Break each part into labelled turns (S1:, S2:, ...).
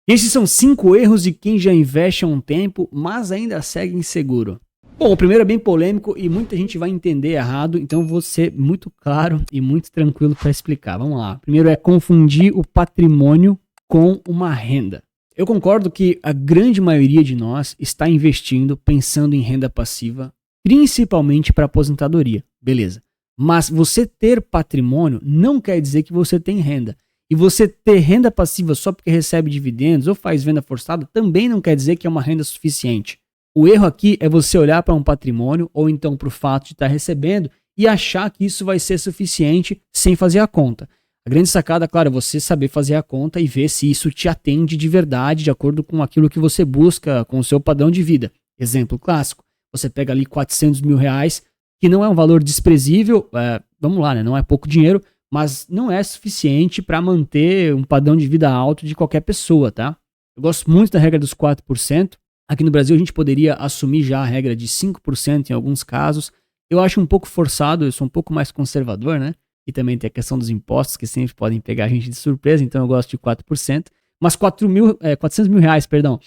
S1: Esses são 5 erros de quem já investe há um tempo, mas ainda segue inseguro. Bom, o primeiro é bem polêmico e muita gente vai entender errado, então vou ser muito claro e muito tranquilo para explicar. Vamos lá. Primeiro é confundir o patrimônio com uma renda. Eu concordo que a grande maioria de nós está investindo pensando em renda passiva, principalmente para aposentadoria. Beleza. Mas você ter patrimônio não quer dizer que você tem renda. E você ter renda passiva só porque recebe dividendos ou faz venda forçada também não quer dizer que é uma renda suficiente. O erro aqui é você olhar para um patrimônio ou então para o fato de estar recebendo e achar que isso vai ser suficiente sem fazer a conta. A grande sacada, claro, é você saber fazer a conta e ver se isso te atende de verdade, de acordo com aquilo que você busca, com o seu padrão de vida. Exemplo clássico, você pega ali R$400 mil, que não é um valor desprezível, vamos lá, né? Não é pouco dinheiro, mas não é suficiente para manter um padrão de vida alto de qualquer pessoa, tá? Eu gosto muito da regra dos 4%. Aqui no Brasil a gente poderia assumir já a regra de 5% em alguns casos. Eu acho um pouco forçado, eu sou um pouco mais conservador, né? E também tem a questão dos impostos que sempre podem pegar a gente de surpresa, então eu gosto de 4%. Mas R$400 mil,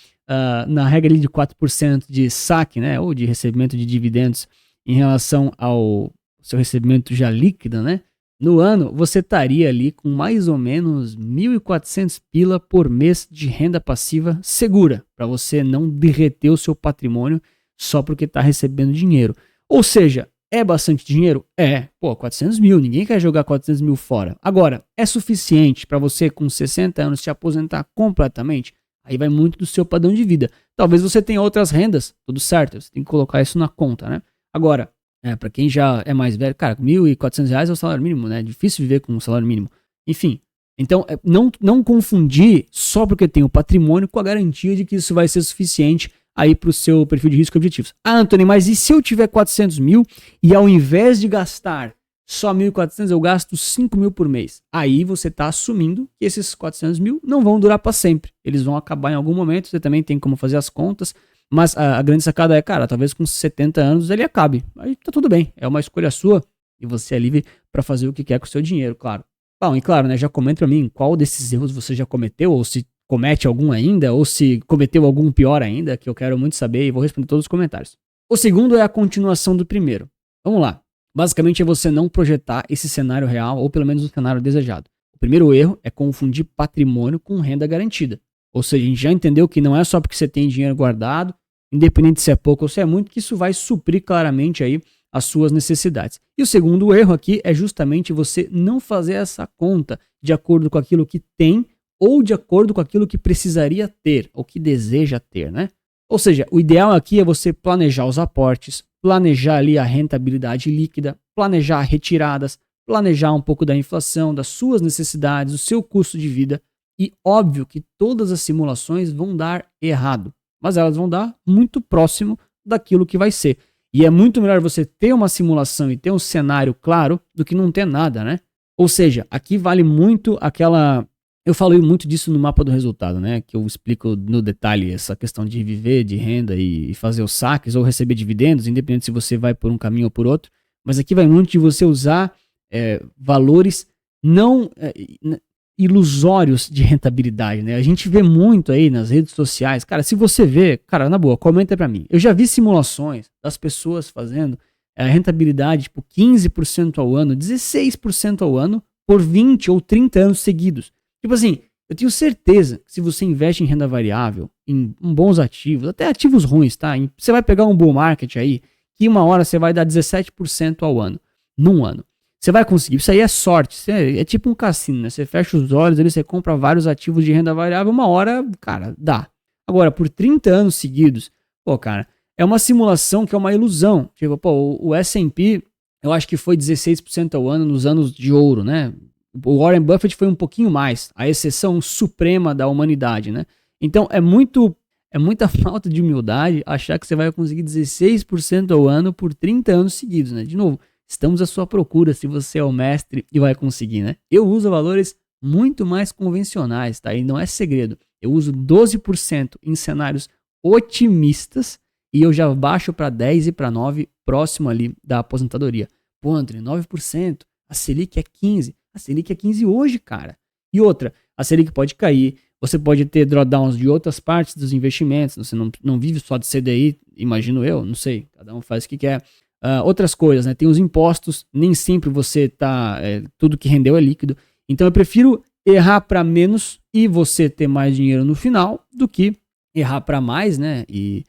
S1: na regra ali de 4% de saque, né? Ou de recebimento de dividendos em relação ao seu recebimento já líquido, né? No ano, você estaria ali com mais ou menos 1.400 pila por mês de renda passiva segura, para você não derreter o seu patrimônio só porque está recebendo dinheiro. Ou seja, é bastante dinheiro? É. 400 mil, ninguém quer jogar 400 mil fora. Agora, é suficiente para você com 60 anos se aposentar completamente? Aí vai muito do seu padrão de vida. Talvez você tenha outras rendas, tudo certo, você tem que colocar isso na conta, né? Agora, para quem já é mais velho, cara, R$1.400 é o salário mínimo, né? É difícil viver com um salário mínimo. Enfim, então não confundir só porque tem o patrimônio com a garantia de que isso vai ser suficiente aí para o seu perfil de risco e objetivos. Ah, Antônio, mas e se eu tiver 400 mil e ao invés de gastar só 1.400 eu gasto 5 mil por mês? Aí você está assumindo que esses 400 mil não vão durar para sempre. Eles vão acabar em algum momento, você também tem como fazer as contas. Mas a grande sacada é, cara, talvez com 70 anos ele acabe. Aí tá tudo bem, é uma escolha sua e você é livre para fazer o que quer com o seu dinheiro, claro. Bom, e claro, né, já comenta pra mim qual desses erros você já cometeu, ou se comete algum ainda, ou se cometeu algum pior ainda, que eu quero muito saber e vou responder todos os comentários. O segundo é a continuação do primeiro. Vamos lá. Basicamente é você não projetar esse cenário real, ou pelo menos o cenário desejado. O primeiro erro é confundir patrimônio com renda garantida. Ou seja, a gente já entendeu que não é só porque você tem dinheiro guardado, independente se é pouco ou se é muito, que isso vai suprir claramente aí as suas necessidades. E o segundo erro aqui é justamente você não fazer essa conta de acordo com aquilo que tem ou de acordo com aquilo que precisaria ter ou que deseja ter, né? Ou seja, o ideal aqui é você planejar os aportes, planejar ali a rentabilidade líquida, planejar retiradas, planejar um pouco da inflação, das suas necessidades, do seu custo de vida. E óbvio que todas as simulações vão dar errado, mas elas vão dar muito próximo daquilo que vai ser. E é muito melhor você ter uma simulação e ter um cenário claro do que não ter nada, né? Ou seja, aqui vale muito aquela... Eu falei muito disso no mapa do resultado, né? Que eu explico no detalhe essa questão de viver de renda e fazer os saques ou receber dividendos, independente se você vai por um caminho ou por outro. Mas aqui vai muito de você usar valores não... ilusórios de rentabilidade, né? A gente vê muito aí nas redes sociais. Cara, se você vê, cara, na boa, comenta pra mim. Eu já vi simulações das pessoas fazendo a rentabilidade tipo 15% ao ano, 16% ao ano por 20 ou 30 anos seguidos. Tipo assim, eu tenho certeza que se você investe em renda variável, em bons ativos, até ativos ruins, tá? Você vai pegar um bull market aí, que uma hora você vai dar 17% ao ano, num ano. Você vai conseguir, isso aí é sorte, é tipo um cassino, né? Você fecha os olhos, ali você compra vários ativos de renda variável, uma hora, cara, dá. Agora, por 30 anos seguidos, cara, é uma simulação que é uma ilusão. Tipo, o S&P, eu acho que foi 16% ao ano nos anos de ouro, né? O Warren Buffett foi um pouquinho mais, a exceção suprema da humanidade, né? Então, é muita falta de humildade achar que você vai conseguir 16% ao ano por 30 anos seguidos, né? De novo, estamos à sua procura se você é o mestre e vai conseguir, né? Eu uso valores muito mais convencionais, tá? E não é segredo. Eu uso 12% em cenários otimistas e eu já baixo para 10 e para 9 próximo ali da aposentadoria. Pô, André, 9%, a Selic é 15%. A Selic é 15% hoje, cara. E outra, a Selic pode cair, você pode ter drawdowns de outras partes dos investimentos, você não vive só de CDI, imagino eu, não sei, cada um faz o que quer. Outras coisas, né? Tem os impostos, nem sempre você tudo que rendeu é líquido. Então eu prefiro errar para menos e você ter mais dinheiro no final do que errar para mais, né? E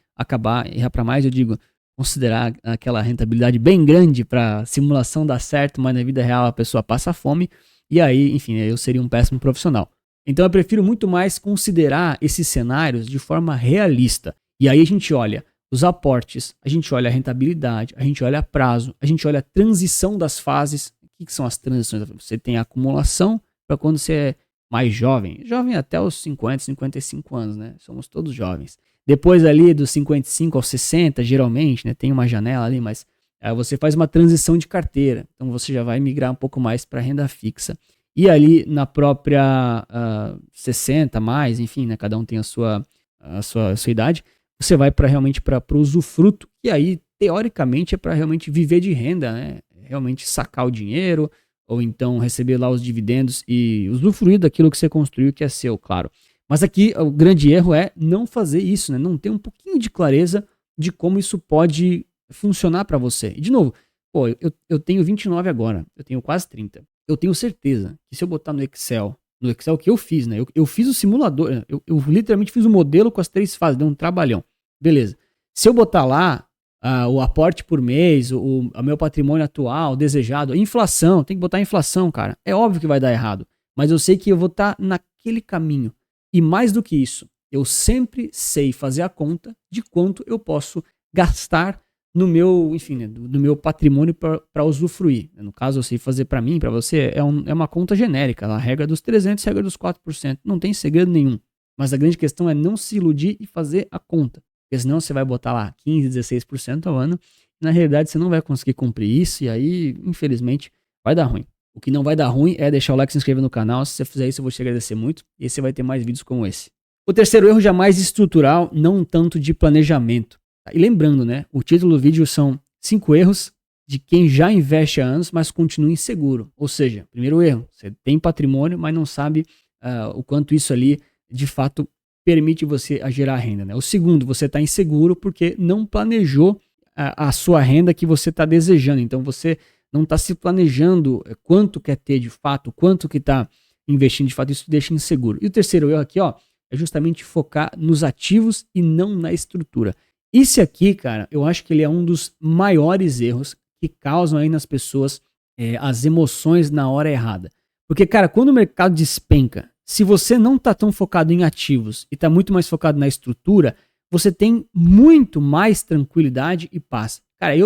S1: errar para mais, eu digo, considerar aquela rentabilidade bem grande para simulação dar certo, mas na vida real a pessoa passa fome e aí, enfim, eu seria um péssimo profissional. Então eu prefiro muito mais considerar esses cenários de forma realista. E aí a gente olha os aportes, a gente olha a rentabilidade, a gente olha a prazo, a gente olha a transição das fases. O que são as transições? Você tem a acumulação para quando você é mais jovem até os 50, 55 anos, né? Somos todos jovens. Depois ali dos 55 aos 60, geralmente, né? Tem uma janela ali, mas você faz uma transição de carteira. Então você já vai migrar um pouco mais para renda fixa. E ali na própria 60 mais, enfim, né? Cada um tem a sua idade. Você vai realmente para o usufruto, e aí, teoricamente, é para realmente viver de renda, né? Realmente sacar o dinheiro, ou então receber lá os dividendos e usufruir daquilo que você construiu, que é seu, claro. Mas aqui o grande erro é não fazer isso, né? Não ter um pouquinho de clareza de como isso pode funcionar para você. E de novo, eu tenho 29 agora, eu tenho quase 30. Eu tenho certeza que se eu botar no Excel que eu fiz, né? Eu fiz o simulador, eu literalmente fiz o modelo com as 3 fases, deu um trabalhão. Beleza. Se eu botar lá o aporte por mês, o meu patrimônio atual, desejado, a inflação, tem que botar a inflação, cara. É óbvio que vai dar errado, mas eu sei que eu vou estar naquele caminho. E mais do que isso, eu sempre sei fazer a conta de quanto eu posso gastar no meu, enfim, né, do meu patrimônio para usufruir. No caso, eu sei fazer para mim, para você, é uma conta genérica, a regra dos 300, a regra dos 4%. Não tem segredo nenhum. Mas a grande questão é não se iludir e fazer a conta. Porque senão você vai botar lá 15%, 16% ao ano. E na realidade você não vai conseguir cumprir isso e aí, infelizmente, vai dar ruim. O que não vai dar ruim é deixar o like e se inscrever no canal. Se você fizer isso, eu vou te agradecer muito. E aí você vai ter mais vídeos como esse. O terceiro erro já é mais estrutural, não tanto de planejamento. E lembrando, né? O título do vídeo são 5 erros de quem já investe há anos, mas continua inseguro. Ou seja, primeiro erro, você tem patrimônio, mas não sabe o quanto isso ali, de fato, permite você a gerar renda, né? O segundo, você está inseguro porque não planejou a sua renda que você está desejando. Então você não está se planejando quanto quer ter de fato, quanto que está investindo de fato, isso te deixa inseguro. E o terceiro erro aqui, ó, é justamente focar nos ativos e não na estrutura. Esse aqui, cara, eu acho que ele é um dos maiores erros que causam aí nas pessoas as emoções na hora errada. Porque, cara, quando o mercado despenca, se você não está tão focado em ativos e está muito mais focado na estrutura, você tem muito mais tranquilidade e paz. Cara,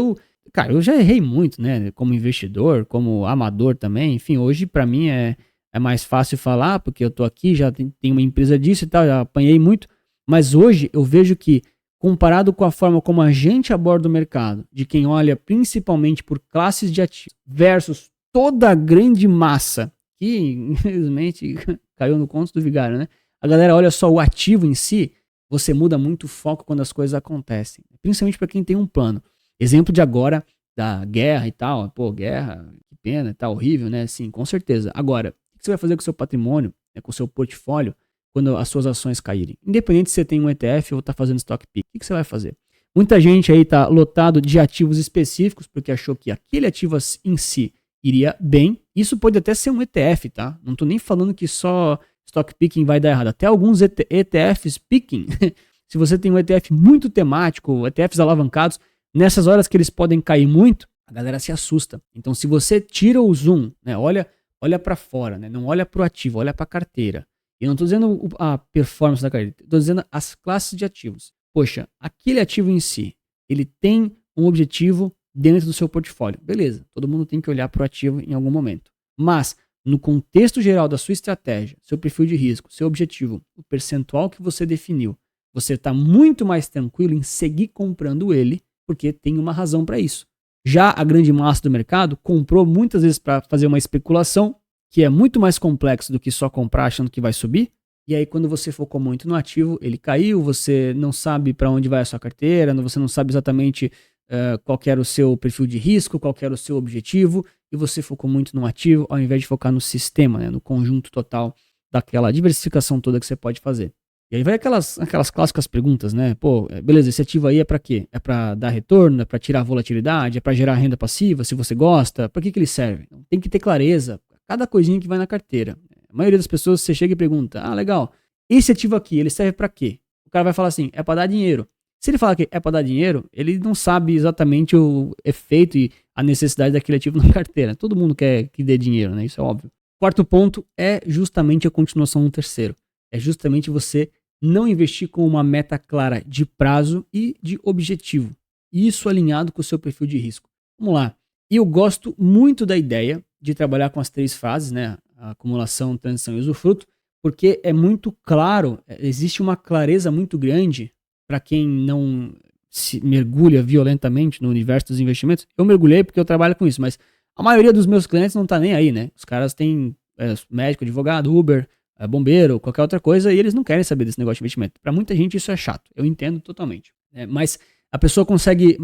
S1: eu já errei muito, né? Como investidor, como amador também. Enfim, hoje para mim é mais fácil falar, porque eu tô aqui, já tenho uma empresa disso e tal, já apanhei muito. Mas hoje eu vejo que, comparado com a forma como a gente aborda o mercado, de quem olha principalmente por classes de ativos versus toda a grande massa, que infelizmente caiu no conto do vigário, né? A galera olha só o ativo em si, você muda muito o foco quando as coisas acontecem. Principalmente para quem tem um plano. Exemplo de agora, da guerra e tal. Pô, guerra, que pena, tá horrível, né? Sim, com certeza. Agora, o que você vai fazer com o seu patrimônio, com o seu portfólio, quando as suas ações caírem? Independente se você tem um ETF ou tá fazendo stock pick, o que você vai fazer? Muita gente aí tá lotado de ativos específicos, porque achou que aquele ativo em si iria bem. Isso pode até ser um ETF, tá? Não tô nem falando que só stock picking vai dar errado. Até alguns ETFs picking, se você tem um ETF muito temático, ETFs alavancados, nessas horas que eles podem cair muito, a galera se assusta. Então, se você tira o zoom, né, olha para fora, né, não olha para o ativo, olha para a carteira. E eu não estou dizendo a performance da carteira, estou dizendo as classes de ativos. Poxa, aquele ativo em si, ele tem um objetivo dentro do seu portfólio. Beleza, todo mundo tem que olhar para o ativo em algum momento. Mas, no contexto geral da sua estratégia, seu perfil de risco, seu objetivo, o percentual que você definiu, você está muito mais tranquilo em seguir comprando ele, porque tem uma razão para isso. Já a grande massa do mercado comprou muitas vezes para fazer uma especulação, que é muito mais complexo do que só comprar achando que vai subir. E aí quando você focou muito no ativo, ele caiu, você não sabe para onde vai a sua carteira, você não sabe exatamente qual que era o seu perfil de risco, qual que era o seu objetivo, e você focou muito no ativo ao invés de focar no sistema, né, no conjunto total daquela diversificação toda que você pode fazer. E aí vai aquelas clássicas perguntas, né? Pô, beleza, esse ativo aí é para quê? É para dar retorno? É para tirar a volatilidade? É para gerar renda passiva, se você gosta? Para que ele serve? Então, tem que ter clareza, cada coisinha que vai na carteira. A maioria das pessoas, você chega e pergunta, legal, esse ativo aqui, ele serve para quê? O cara vai falar assim, é para dar dinheiro. Se ele falar que é para dar dinheiro, ele não sabe exatamente o efeito e a necessidade daquele ativo na carteira. Todo mundo quer que dê dinheiro, né? Isso é óbvio. Quarto ponto é justamente a continuação do terceiro. É justamente você não investir com uma meta clara de prazo e de objetivo. Isso alinhado com o seu perfil de risco. Vamos lá. Eu gosto muito da ideia de trabalhar com as 3 fases, né? A acumulação, transição e usufruto, porque é muito claro, existe uma clareza muito grande para quem não se mergulha violentamente no universo dos investimentos. Eu mergulhei porque eu trabalho com isso, mas a maioria dos meus clientes não tá nem aí, né? Os caras têm médico, advogado, Uber, bombeiro, qualquer outra coisa, e eles não querem saber desse negócio de investimento. Para muita gente isso é chato, eu entendo totalmente. Mas a pessoa consegue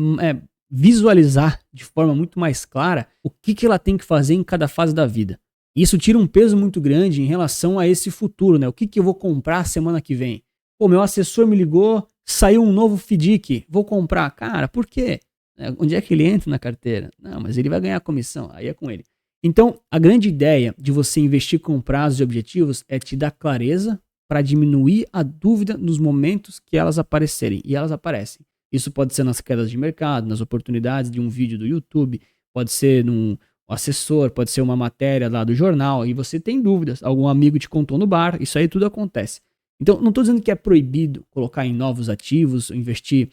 S1: visualizar de forma muito mais clara o que ela tem que fazer em cada fase da vida. E isso tira um peso muito grande em relação a esse futuro, né? O que eu vou comprar semana que vem? Pô, meu assessor me ligou, saiu um novo FDIC, vou comprar. Cara, por quê? Onde é que ele entra na carteira? Não, mas ele vai ganhar comissão, aí é com ele. Então, a grande ideia de você investir com prazos e objetivos é te dar clareza para diminuir a dúvida nos momentos que elas aparecerem. E elas aparecem. Isso pode ser nas quedas de mercado, nas oportunidades de um vídeo do YouTube, pode ser num assessor, pode ser uma matéria lá do jornal, e você tem dúvidas. Algum amigo te contou no bar, isso aí tudo acontece. Então, não estou dizendo que é proibido colocar em novos ativos, investir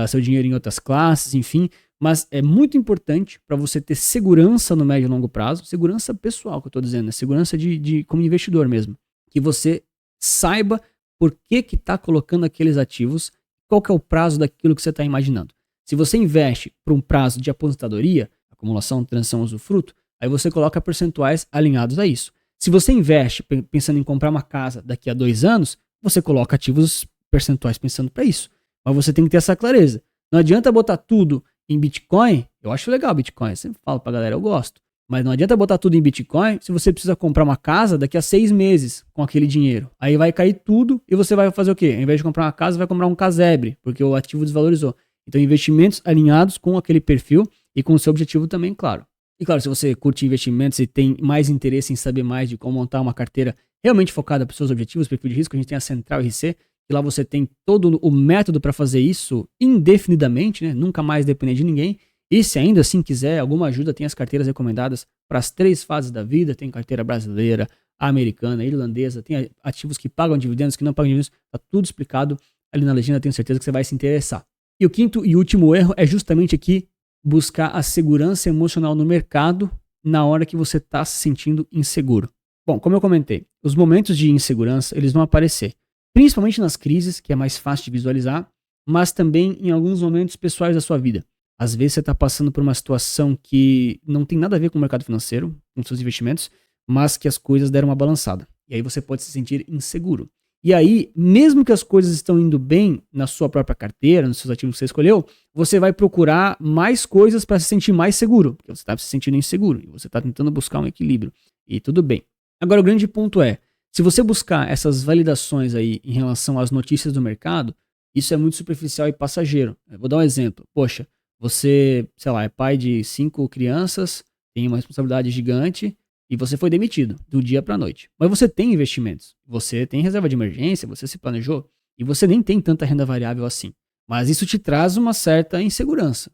S1: seu dinheiro em outras classes, enfim, mas é muito importante para você ter segurança no médio e longo prazo, segurança pessoal que eu estou dizendo, né? Segurança como investidor mesmo, que você saiba por que está colocando aqueles ativos, qual que é o prazo daquilo que você está imaginando. Se você investe para um prazo de aposentadoria, acumulação, transição, usufruto, aí você coloca percentuais alinhados a isso. Se você investe pensando em comprar uma casa daqui a 2 anos, você coloca ativos percentuais pensando para isso. Mas você tem que ter essa clareza. Não adianta botar tudo em Bitcoin. Eu acho legal Bitcoin, eu sempre falo pra galera, eu gosto. Mas não adianta botar tudo em Bitcoin se você precisa comprar uma casa daqui a 6 meses com aquele dinheiro. Aí vai cair tudo e você vai fazer o quê? Ao invés de comprar uma casa, vai comprar um casebre, porque o ativo desvalorizou. Então, investimentos alinhados com aquele perfil e com o seu objetivo também, claro. E claro, se você curte investimentos e tem mais interesse em saber mais de como montar uma carteira realmente focada para os seus objetivos, perfil de risco, a gente tem a Central RC, e lá você tem todo o método para fazer isso indefinidamente, né? Nunca mais depender de ninguém. E se ainda assim quiser alguma ajuda, tem as carteiras recomendadas para as 3 fases da vida, tem carteira brasileira, americana, irlandesa, tem ativos que pagam dividendos, que não pagam dividendos, tá tudo explicado ali na legenda, tenho certeza que você vai se interessar. E o quinto e último erro é justamente aqui buscar a segurança emocional no mercado na hora que você está se sentindo inseguro. Bom, como eu comentei, os momentos de insegurança, eles vão aparecer, principalmente nas crises, que é mais fácil de visualizar, mas também em alguns momentos pessoais da sua vida. Às vezes você está passando por uma situação que não tem nada a ver com o mercado financeiro, com seus investimentos, mas que as coisas deram uma balançada. E aí você pode se sentir inseguro. E aí, mesmo que as coisas estão indo bem na sua própria carteira, nos seus ativos que você escolheu, você vai procurar mais coisas para se sentir mais seguro, porque você está se sentindo inseguro e você está tentando buscar um equilíbrio. E tudo bem. Agora, o grande ponto é, se você buscar essas validações aí em relação às notícias do mercado, isso é muito superficial e passageiro. Eu vou dar um exemplo. Poxa, você, sei lá, é pai de 5 crianças, tem uma responsabilidade gigante e você foi demitido do dia para a noite. Mas você tem investimentos, você tem reserva de emergência, você se planejou e você nem tem tanta renda variável assim. Mas isso te traz uma certa insegurança.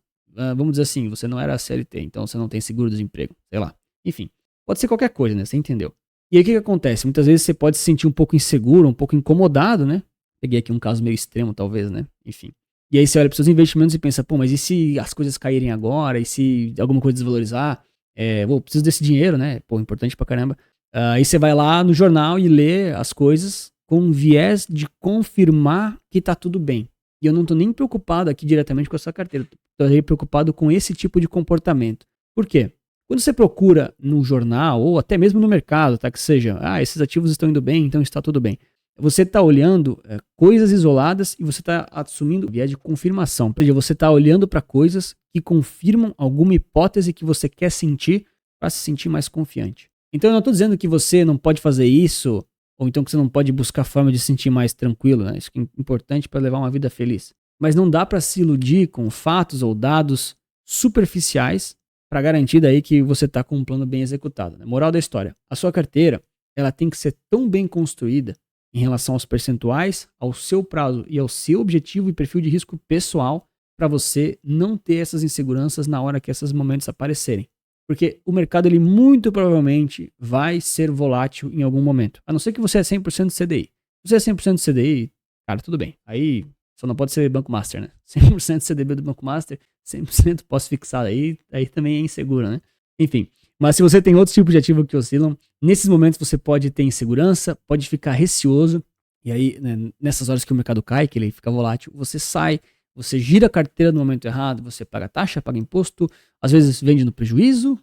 S1: Vamos dizer assim, você não era CLT, então você não tem seguro-desemprego, sei lá. Enfim, pode ser qualquer coisa, né? Você entendeu. E aí o que acontece? Muitas vezes você pode se sentir um pouco inseguro, um pouco incomodado, né? Peguei aqui um caso meio extremo, talvez, né? Enfim. E aí você olha para os seus investimentos e pensa, pô, mas e se as coisas caírem agora? E se alguma coisa desvalorizar? Preciso desse dinheiro, né? Pô, importante pra caramba. Aí você vai lá no jornal e lê as coisas com um viés de confirmar que tá tudo bem. E eu não tô nem preocupado aqui diretamente com a sua carteira. Tô preocupado com esse tipo de comportamento. Por quê? Quando você procura no jornal ou até mesmo no mercado, tá? Que seja, esses ativos estão indo bem, então está tudo bem. Você está olhando coisas isoladas e você está assumindo viés de confirmação. Ou seja, você está olhando para coisas que confirmam alguma hipótese que você quer sentir para se sentir mais confiante. Então eu não estou dizendo que você não pode fazer isso ou então que você não pode buscar forma de se sentir mais tranquilo, né? Isso é importante para levar uma vida feliz. Mas não dá para se iludir com fatos ou dados superficiais para garantir daí que você está com um plano bem executado, né? Moral da história, a sua carteira ela tem que ser tão bem construída em relação aos percentuais, ao seu prazo e ao seu objetivo e perfil de risco pessoal para você não ter essas inseguranças na hora que esses momentos aparecerem. Porque o mercado ele muito provavelmente vai ser volátil em algum momento. A não ser que você é 100% CDI. Se você é 100% CDI, cara, tudo bem. Aí só não pode ser Banco Master, né? 100% CDB do Banco Master, 100% pós-fixado. Aí também é inseguro, né? Enfim. Mas se você tem outros tipos de ativo que oscilam, nesses momentos você pode ter insegurança, pode ficar receoso. E aí, né, nessas horas que o mercado cai, que ele fica volátil, você sai, você gira a carteira no momento errado, você paga taxa, paga imposto, às vezes vende no prejuízo,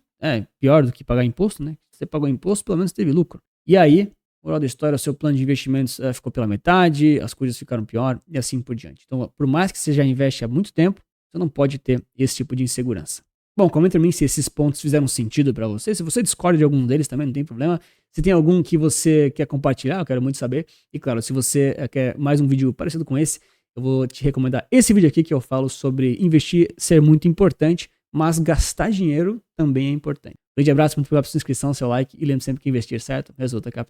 S1: pior do que pagar imposto, né? Você pagou imposto, pelo menos teve lucro. E aí, moral da história, o seu plano de investimentos ficou pela metade, as coisas ficaram pior e assim por diante. Então, por mais que você já investe há muito tempo, você não pode ter esse tipo de insegurança. Bom, comenta pra mim se esses pontos fizeram sentido pra você. Se você discorda de algum deles também, não tem problema. Se tem algum que você quer compartilhar, eu quero muito saber. E claro, se você quer mais um vídeo parecido com esse, eu vou te recomendar esse vídeo aqui que eu falo sobre investir ser muito importante, mas gastar dinheiro também é importante. Um grande abraço, muito obrigado pela sua inscrição, seu like e lembre sempre que investir certo resulta capital.